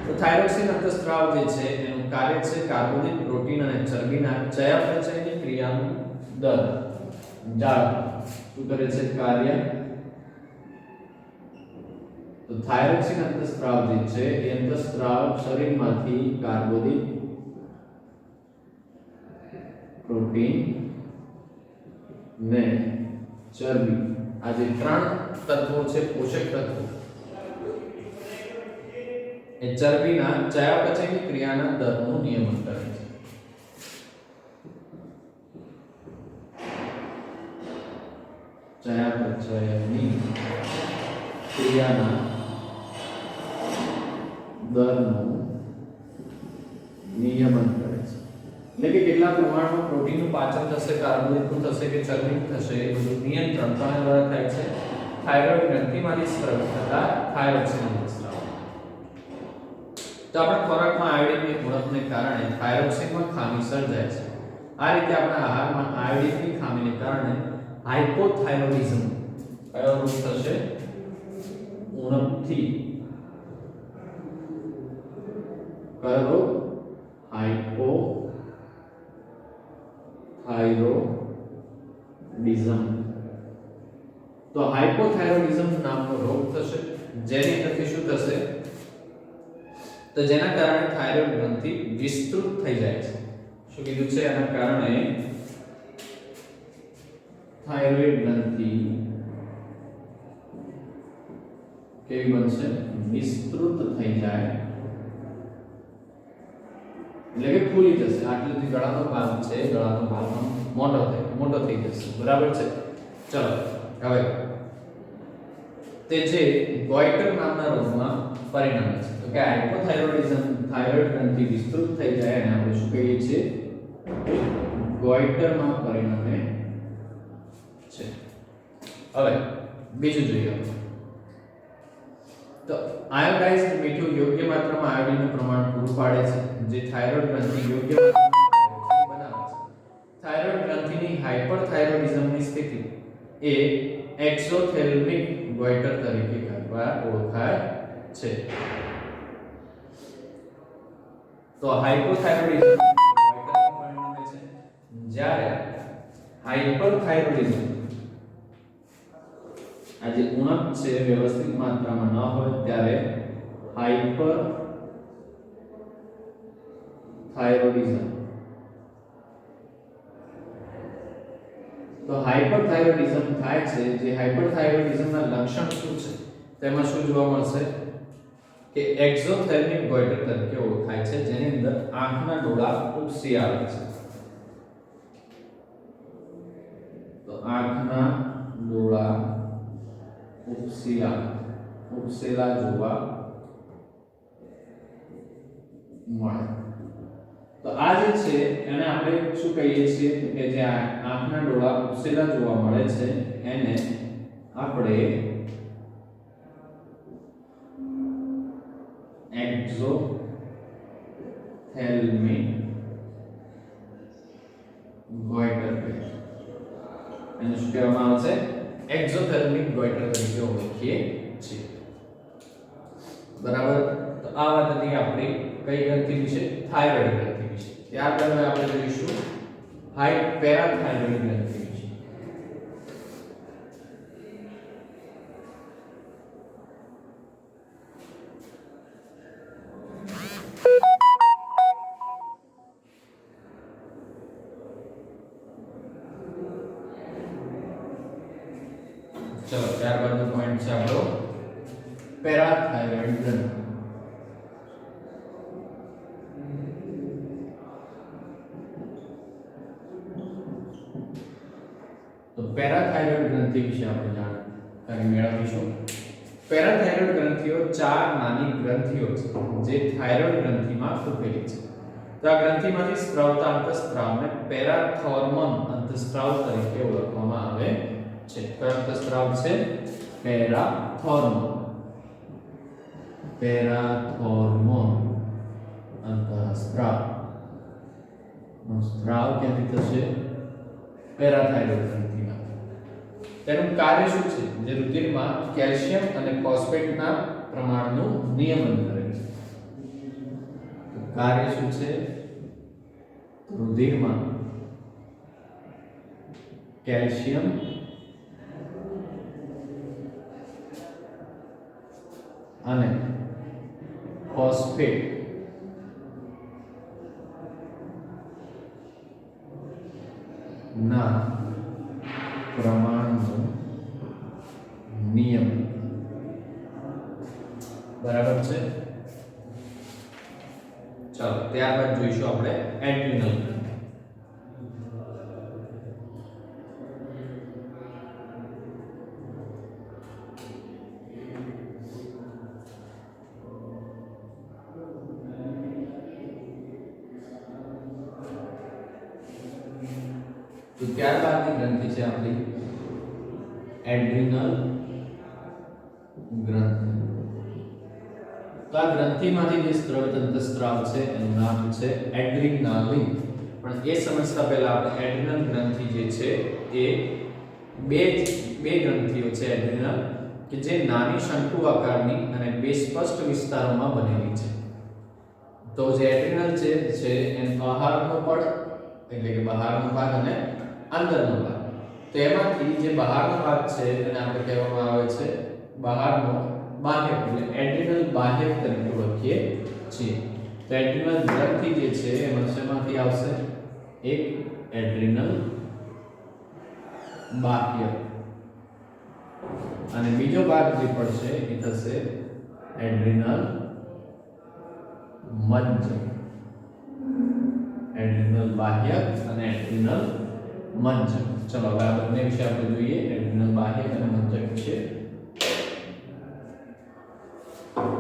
તો થાઇરોક્સિન અંતઃસ્ત્રાવ જે છે એનું કાર્ય છે કાર્બોદિત પ્રોટીન અને ચરબીના ચયાપચયની ક્રિયાનું દર જાળવવું. શું કરે છે કાર્ય? તો થાઇરોક્સિન અંતઃસ્ત્રાવ જે છે એ અંતઃસ્ત્રાવ શરીરમાંથી કાર્બોદિત પ્રોટીન ને ચરબી આ જે ત્રણ તત્વો છે પોષક તત્વો એ ચરબીના ચયાપચયની ક્રિયાના દરનું નિયમન કરે છે. ચયાપચયની ક્રિયાના દરનું નિયમન કરે છે. એટલે કે કેટલા પ્રમાણમાં પ્રોટીનનું પાચન થશે, કાર્બોદિતનું થશે કે ચરબીનું થશે એ બધું નિયંત્રણ કોના દ્વારા થાય છે? થાઇરોઇડ ગ્રંથિમાંથી સ્ત્રાવ થતા થાઇરોક્સિન અંતઃસ્ત્રાવ. તો આપણા ખોરાકમાં આયોડિનની ઉણપને કારણે થાઇરોક્સિનમાં ખામી સર્જાય છે. આ રીતે આપણા આહારમાં આયોડિનની ખામીને કારણે હાઇપોથાઇરોઇડિઝમ કયો રોગ થશે? ઉણપથી કયો રોગ? હાઇપોથાઇરોઇડિઝમ. તો હાઇપોથાઇરોઇડિઝમ નામનો રોગ થશે જેની અંદરથી શું થશે? તો જેના કારણે થાઇરોઇડ ગ્રંથિ વિસ્તૃત થઈ જાય છે. શું કીધું છે? એના કારણે થાઇરોઇડ ગ્રંથિ કેવી બનશે? વિસ્તૃત થઈ જાય એટલે કે ખુલી જશે. આટલેથી ગળાનો ભાગ છે, ગળાનો ભાગ મોટો થઈ જશે. બરાબર છે? ચલો હવે તે જે ગોઈટર નામના રોગમાં પરિણમે છે. તો કે હાઇપોથાઇરોઇડિઝમ થાઇરોઇડ ગ્રંથિ વિસ્તૃત થઈ જાય અને આપણે શું કહીએ છીએ? ગોઈટરમાં પરિણમે છે. હવે બીજું જોઈએ. તો આયોડાઇઝ્ડ મીઠું યોગ્ય માત્રામાં આયોડિનનું પ્રમાણ પૂરું પાડે છે જે થાઇરોઇડ ગ્રંથિ યોગ્ય માત્રામાં બનાવે છે. થાઇરોઇડ ગ્રંથિની હાઇપરથાઇરોઇડિઝમની સ્થિતિ એ એક્સોથેલ્મિક ગોઈટર તરીકે ઓળખાય છે. તો હાઇપોથાઇરોઇડિઝમ ગોઈટરમાં પરિણમે છે જ્યારે હાઇપરથાઇરોઇડિઝમ આ જે ઉણપ છે વ્યવસ્થિત માત્રામાં ન હોય ત્યારે હાઇપરથાઇરોઇડિઝમ. તો હાઇપરથાઇરોઇડિઝમ થાય છે. જે હાઇપરથાઇરોઇડિઝમના લક્ષણ શું છે? તેમાં શું જોવા મળશે? કે એક્ઝોથેલ્મિક ગોઈટર તરીકે ઓળખાય છે જેની અંદર આંખના ડોળા ઉપસી આવે છે. તો આંખના ડોળા ઉપસેલા જોવા મળે. તો આ જે છે એને આપણે શું કહીએ છીએ? કે જે આંખના ડોળા ઉપસેલા જોવા મળે છે એને આપણે એક્ઝોથેલ્મિક ગોઈટર કહીએ. એને શું કહેવામાં આવે છે? એક્ઝોથેલ્મિક ગોઈટર તરીકે ઓળખીએ છીએ. બરાબર. તો આ વાત હતી આપણી કઈ ગ્રંથિ વિશે? થાઇરોઇડ ગ્રંથિ વિશે. ત્યારબાદ આપણે જોઈશું પેરાથાઇરોઇડ ગ્રંથિ વિશે. चलो ત્યારબાદનો પોઈન્ટ છે આપણો પેરાથાઇરોઇડ ગ્રંથિ. તો પેરાથાઇરોઇડ ગ્રંથિ વિશે આપણે જાણકારી મેળવીશું. પેરાથાઇરોઇડ ગ્રંથિઓ ચાર નાની ગ્રંથિઓ છે જે થાઇરોઇડ ગ્રંથિમાં ખૂટેલી છે. તો આ ગ્રંથિમાંથી સ્ત્રાવતા અંતઃસ્ત્રાવને પેરાથોર્મોન અંતઃસ્ત્રાવ તરીકે ઓળખવામાં આવે છે. કયો અંતઃસ્ત્રાવ છે? પેરાથોર્મોન. પેરાથોર્મોન અંતઃસ્ત્રાવ. સ્ત્રાવ ક્યાંથી થશે? પેરાથાઇરોઇડ ગ્રંથિમાં. તેનું કાર્ય શું છે? જે રુધિરમાં કેલ્શિયમ અને ફોસ્ફેટના પ્રમાણનું નિયમન કરે છે. કાર્ય શું છે? રુધિરમાં કેલ્શિયમ અને ફોસ્ફેટ ના પ્રમાણનું નિયમ. બરાબર છે. ચાલો ત્યારબાદ જોઈશું આપણે એડ્રિનલ. તો ત્યારબાદની ગ્રંથિ છે આપણી એડ્રિનલ ગ્રંથિ. તો આ ગ્રંથિમાંથી જે સ્ત્રવતંત્ર સ્ત્રાવ છે એનું નામ છે એડ્રીનાલિન. પણ એ સમજતા પહેલા આપણે એડ્રિનલ ગ્રંથિ જે છે એ બે ગ્રંથિઓ છે એડ્રિનલ કે જે નાની શંકુ આકારની અને બે સ્પષ્ટ વિસ્તારોમાં બનેલી છે. તો જે એડ્રિનલ છે એનો આહારનો પડ એટલે કે બહારનો ભાગ અને અંદરનો ભાગ. તો એમાંથી જે બહારનો ભાગ છે એને આપણે કહેવામાં આવે છે બહારનો બાહ્યક એટલે એડ્રિનલ બાહ્યક તરીકે ઓળખીએ છીએ. તો એડ્રિનલ ગ્રંથિ જે છે એમાં શેમાંથી આવશે? એક એડ્રિનલ બાહ્યક અને બીજો ભાગ જે પડશે એ થશે એડ્રિનલ મંજક. એડ્રિનલ બાહ્યક અને એડ્રિનલ મંજક. ચલો હવે આ બંને વિશે આપણે જોઈએ. એડ્રિનલ બાહ્યક અને મંજક વિશે.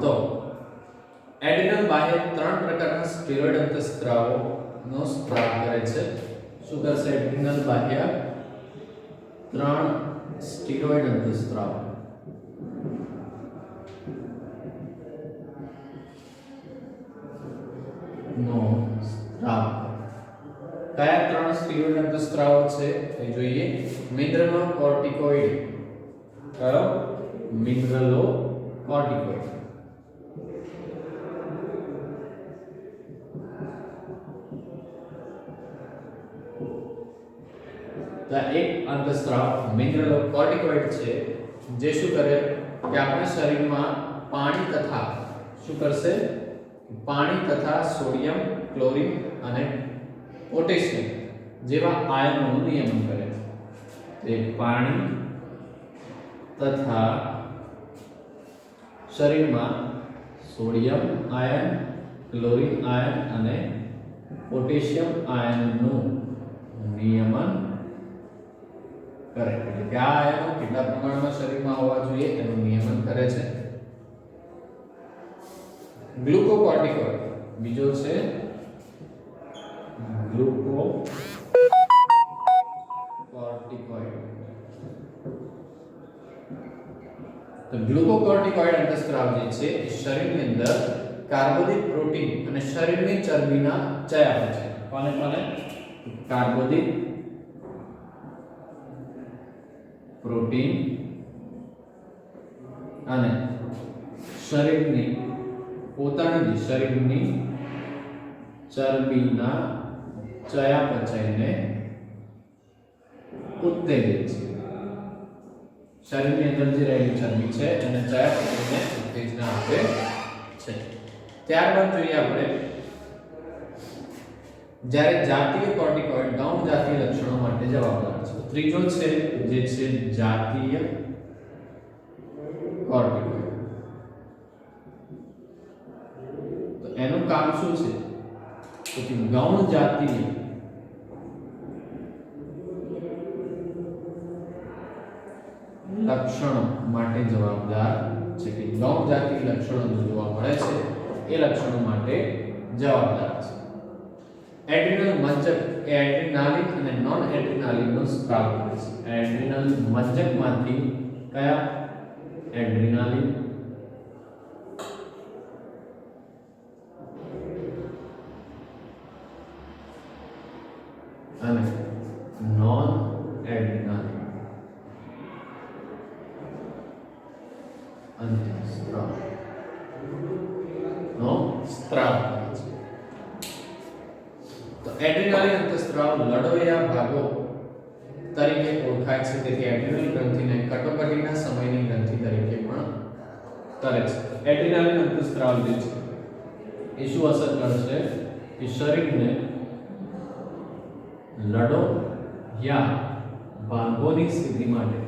તો એડ્રિનલ બાહ્યક ત્રણ પ્રકારના સ્ટીરોઇડ અંતઃસ્ત્રાવોનો સ્ત્રાવ કરે છે. શું કરશે એડ્રિનલ બાહ્યક? ત્રણ સ્ટીરોઇડ અંતઃસ્ત્રાવ નો સ્ત્રાવ. કયા ત્રણ સ્ટીરોઇડ અંતઃસ્ત્રાવો છે એ જોઈએ. મિનરલોકોર્ટિકોઇડ. કયો? મિનરલોકોર્ટિકોઇડ. એક અંતઃસ્ત્રાવ મિનરલોકોર્ટિકોઇડ છે જે શું કરે કે આપણા શરીરમાં પાણી તથા શું કરશે? પાણી તથા સોડિયમ, ક્લોરીન અને પોટેશિયમ જેવા આયનોનું નિયમન કરે છે. તે પાણી તથા શરીરમાં સોડિયમ આયન, ક્લોરીન આયન અને પોટેશિયમ આયનનું નિયમન કરે. એટલે કે આ આયનો કેટલા પ્રમાણમાં શરીરમાં હોવા જોઈએ એનું નિયમન કરે છે. ગ્લુકોકોર્ટિકોઇડ બીજો છે ગ્લુકોકોર્ટિકોઇડ. તો ગ્લુકોકોર્ટિકોઇડ અંતઃસ્ત્રાવ જે છે એ શરીરની અંદર કાર્બોદિત પ્રોટીન અને શરીરની ચરબીના ચયાપચય. કોને કાર્બોદિત પ્રોટીન અને શરીરની પોતાની શરીરની ચરબીના ચયાપચયને ઉત્તેજિત છે. શરીરની અંદર જે રહેલી ચરબી છે અને ચયાપચયને ઉત્તેજના આપે છે. ત્યારબાદ જોઈએ આપણે જ્યારે જાતીય કોર્ટિકોઇડ ગૌણ જાતીય લક્ષણો માટે જવાબદાર છે. ત્રીજો છે જે છે જાતીય કોર્ટિકોઇડ. તો એનું કામ શું છે? તો કે ગૌણ જાતીય લક્ષણો માટે જવાબદાર છે. કે ગૌણ જાતીય લક્ષણો જોવા મળે છે એ લક્ષણો માટે જવાબદાર છે. એડ્રિનલ મંજક એ એડ્રીનાલિન અને નોન એડ્રીનાલિનનો સ્ત્રાવ કરે છે. એડ્રિનલ મંજકમાંથી કયા? એડ્રીનાલિન અને નોન એડ્રીનાલિન અંતઃસ્ત્રાવ નો સ્ત્રાવ કરે છે. તો એડ્રિનાલિન અંતઃસ્ત્રાવ લડોયા ભાગો તરીકે ઓળખાય છે. તેથી એડ્રિનલ ગ્રંથિને કટોકટીના સમયની ગ્રંથિ તરીકે પણ કરે છે. એડ્રિનાલિન અંતઃસ્ત્રાવ જે છે એ શું અસર કરશે કે શરીરને લડો યા ભાગોની સ્થિતિ માટે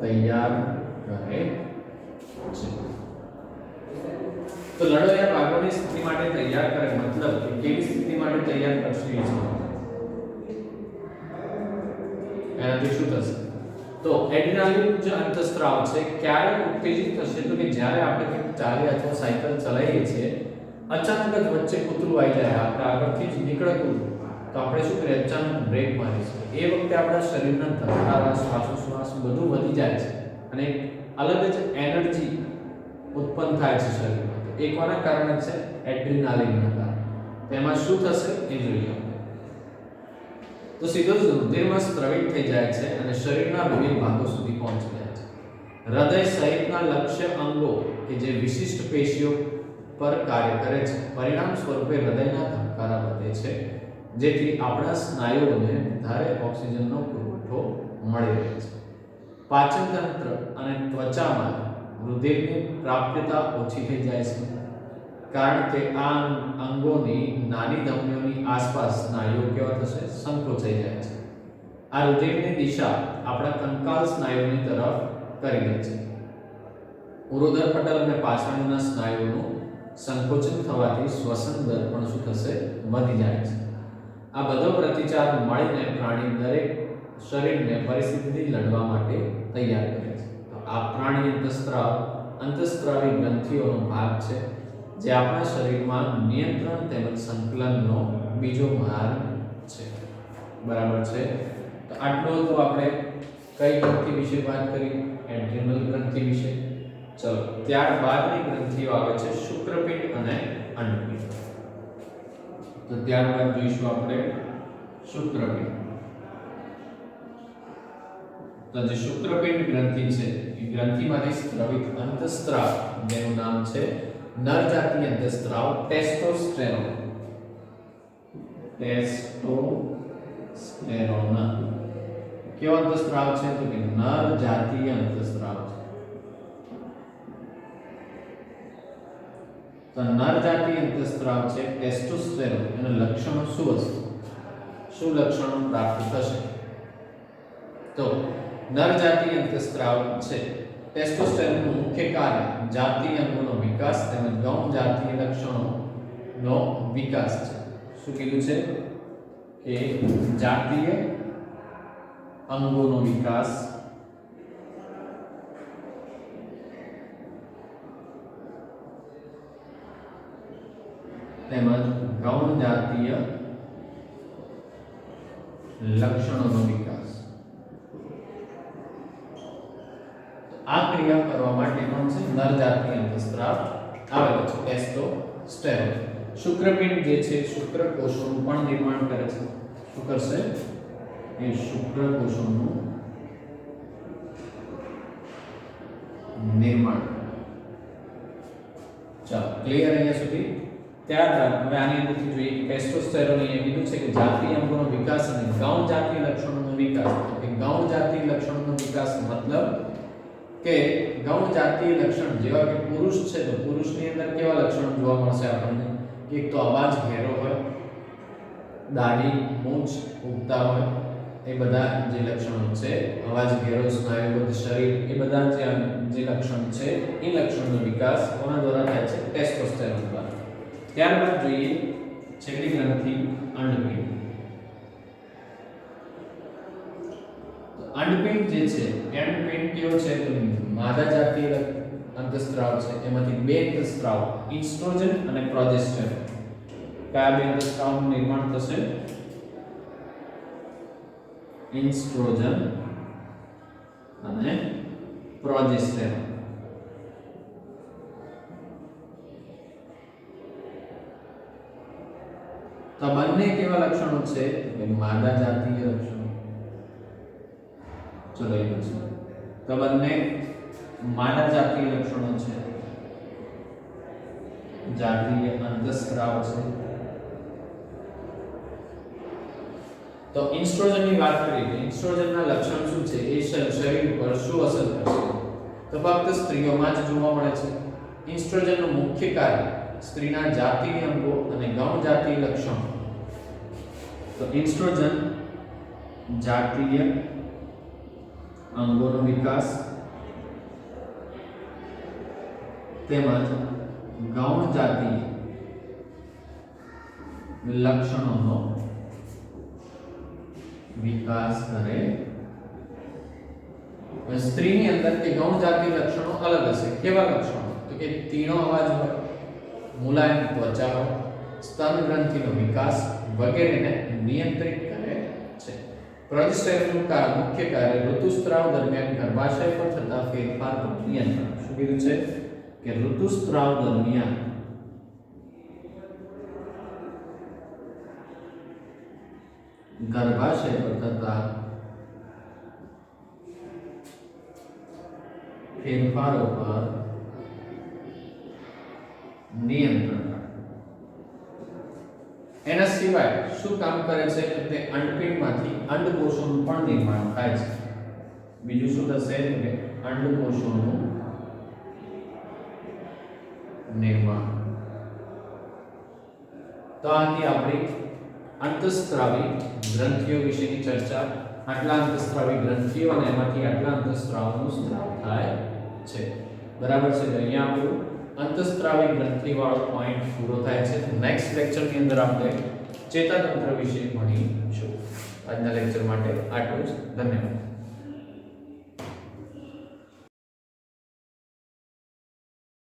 તૈયાર કરે છે. તો લડો યા ભાગોની સ્થિતિ માટે તૈયાર કરે મતલબ કે કેવી સ્થિતિ માટે તૈયાર કરશે એ છે. એનાથી શું થશે તો એડ્રિનાલિન જે અંતઃસ્ત્રાવ છે ક્યારે ઉત્તેજિત થશે તો કે જ્યારે આપણે કંઈક ચાલી અથવા સાયકલ ચલાવીએ છીએ અચાનક જ વચ્ચે કૂતરું આવી જાય આપણે આગળથી જ નીકળે કૂતરું તો આપણે શું કરીએ અચાનક બ્રેક મારીશું. એ વખતે આપણા શરીરના ધબકારા શ્વાસોશ્વાસ બધું વધી જાય છે અને અલગ જ એનર્જી ઉત્પન્ન થાય છે શરીરમાં. એ કોના કારણે છે એડ્રિનાલિનના કારણે. તેમાં શું થશે એ જોઈએ. તો સીધો જ રુધિરમાં સ્ત્રવિત થઈ જાય છે અને શરીરના વિવિધ ભાગો સુધી પહોંચી જાય છે. હૃદય સહિતના લક્ષ્ય અંગો કે જે વિશિષ્ટ પેશીઓ પર કાર્ય કરે છે પરિણામ સ્વરૂપે હૃદયના ધબકારા વધે છે જેથી આપણા સ્નાયુઓને વધારે ઓક્સિજનનો પુરવઠો મળી રહે છે. પાચન તંત્ર અને ત્વચામાં રુધિરની પ્રાપ્યતા ઓછી થઈ જાય છે કારણ કે આ અંગોની નાની ધમનીઓની આસપાસ સ્નાયુઓ કેવા થશે સંકોચાઈ જાય છે. આ રુધિરની દિશા આપણા કંકાલ સ્નાયુઓની તરફ કરી દે છે. ઉરોદર પટલ અને પાછળના સ્નાયુઓનું સંકોચન થવાથી શ્વસન દર પણ શું થશે વધી જાય છે. આ બધો પ્રતિચાર મળીને પ્રાણી દરેક શરીરને પરિસ્થિતિથી લડવા માટે તૈયાર કરે છે. તો આ પ્રાણી અંતઃસ્ત્રાવી ગ્રંથિઓનો ભાગ છે જે આપણા શરીરમાં નિયંત્રણ તેમજ સંકલનનો બીજો માર્ગ છે. બરાબર છે. તો આટલું તો આપણે કઈ ગ્રંથિ વિશે વાત કરી એડ્રિનલ ગ્રંથિ વિશે. ચલો ત્યારબાદની ગ્રંથિઓ આવે છે શુક્રપિંડ અને અંડપિંડ. તો ત્યારબાદ જોઈશું આપણે શુક્રપિંડ. તો જે શુક્રપિંડ ગ્રંથિ છે એ ગ્રંથિમાંથી સ્ત્રવિત અંતઃસ્ત્રાવ જેનું નામ છે નર જાતીય અંતઃસ્ત્રાવ ટેસ્ટોસ્ટેરોન. કેવો અંતઃસ્ત્રાવ છે તો કે નર જાતીય અંતઃસ્ત્રાવ છે. તો નર જાતીય અંતઃસ્ત્રાવ છે ટેસ્ટોસ્ટેરોન એના લક્ષણો શું હશે શું લક્ષણો પ્રાપ્ત થશે તો નર જાતીય અંતઃસ્ત્રાવ છે ટેસ્ટોસ્ટેરોનનું મુખ્ય કાર્ય જાતીય અંગોનો વિકાસ તેમજ ગૌણ જાતીય લક્ષણોનો વિકાસ છે. શું કીધું છે કે જાતીય અંગોનો વિકાસ તેમજ ગૌણ જાતીય લક્ષણોનો વિકાસ. આ ક્રિયા કરવા માટે પણ છે નર જાતીય અંતઃસ્ત્રાવ આવેલો છે ટેસ્ટોસ્ટેરોન. શુક્રપિંડ જે છે શુક્રકોષોનું પણ નિર્માણ કરે છે. શું કરશે એ શુક્રકોષોનું નિર્માણ. ચાલો ક્લિયર અહીંયા સુધી. ત્યારબાદ હવે આની અંદરથી જોઈએ કે ટેસ્ટોસ્ટેરોન અહીંયા કીધું છે કે જાતીય અંગોનો વિકાસ અને ગૌણ જાતીય લક્ષણોનો વિકાસ. કે ગૌણ જાતીય લક્ષણોનો વિકાસ મતલબ કે ગૌણ જાતીય લક્ષણ જેવા કે પુરુષ છે તો પુરુષની અંદર કેવા લક્ષણો જોવા મળશે આપણને કે એક તો અવાજ ઘેરો હોય, દાઢી મૂછ ઉગતા હોય, એ બધા જે લક્ષણો છે અવાજ ઘેરો, સ્નાયુબદ્ધ શરીર, એ બધા જે લક્ષણ છે એ લક્ષણનો વિકાસ કોના દ્વારા થાય છે ટેસ્ટોસ્ટેરોન દ્વારા. ત્યારબાદ જોઈએ છેલ્લી ગ્રંથિ અંડપિંડ. અંડપિંડ જે છે અંડપિંડ કેવો છે તો માદા જાતીય અંતઃસ્ત્રાવ છે. એમાંથી બે અંતઃસ્ત્રાવ ઇસ્ટ્રોજન અને પ્રોજેસ્ટેરોન. કયા બે અંતઃસ્ત્રાવનું નિર્માણ થશે ઇસ્ટ્રોજન અને પ્રોજેસ્ટેરોન. તો બંને કેવા લક્ષણો છે કે માદા જાતીય લક્ષણો ચલો એ પછી તો બંને માનવ જાતીય લક્ષણો છે, જાતીય અંતઃસ્ત્રાવ છે. તો ઇન્સ્ટ્રોજનની વાત કરીએ તો ઇન્સ્ટ્રોજનના લક્ષણ શું છે, એ શરીર પર શું અસર કરશે, તો ફક્ત સ્ત્રીઓમાં જ જોવા મળે છે. ઇન્સ્ટ્રોજનનું મુખ્ય કાર્ય સ્ત્રીના જાતીય અંગો અને ગૌણ જાતીય લક્ષણો. તો ઇન્સ્ટ્રોજન જાતીય અંગોનો વિકાસ તેમજ ગૌણ જાતીય લક્ષણોનો વિકાસ કરે. સ્ત્રીની અંદર તે ગૌણ જાતીય લક્ષણો અલગ હશે. કેવા લક્ષણો? તો કે તીણો અવાજ હોય, મુલાયમ ત્વચા હોય, સ્તન ગ્રંથિનો વિકાસ વગેરેને નિયંત્રિત કરે છે. પ્રોજેસ્ટેરોનનું મુખ્ય કાર્ય ઋતુસ્ત્રાવ દરમિયાન ગર્ભાશય પર થતા ફેરફારનું નિયંત્રણ. શું કીધું છે કે ઋતુસ્ત્રાવ દરમિયાન ગર્ભાશય પર થતા ફેરફારો પર નિયંત્રણ. એના સિવાય શું કામ કરે છે કે તે અંડપિંડમાંથી અંડકોષોનું પણ નિર્માણ થાય છે. બીજું શું થશે કે અંડકોષોનું નિર્માણ. તો આથી આપણી અંતઃસ્ત્રાવી ગ્રંથિઓ વિશેની ચર્ચા. આટલા અંતઃસ્ત્રાવી ગ્રંથિઓ અને એમાંથી આટલા અંતઃસ્ત્રાવનો સ્ત્રાવ થાય છે. બરાબર છે. અહીંયા આપણું અંતઃસ્ત્રાવી ગ્રંથિ વાળો પોઈન્ટ પૂરો થાય છે. નેક્સ્ટ લેક્ચરની અંદર આપણે ચેતાતંત્ર વિશે ભણીશું. આજના લેક્ચર માટે આટલું જ. ધન્યવાદ.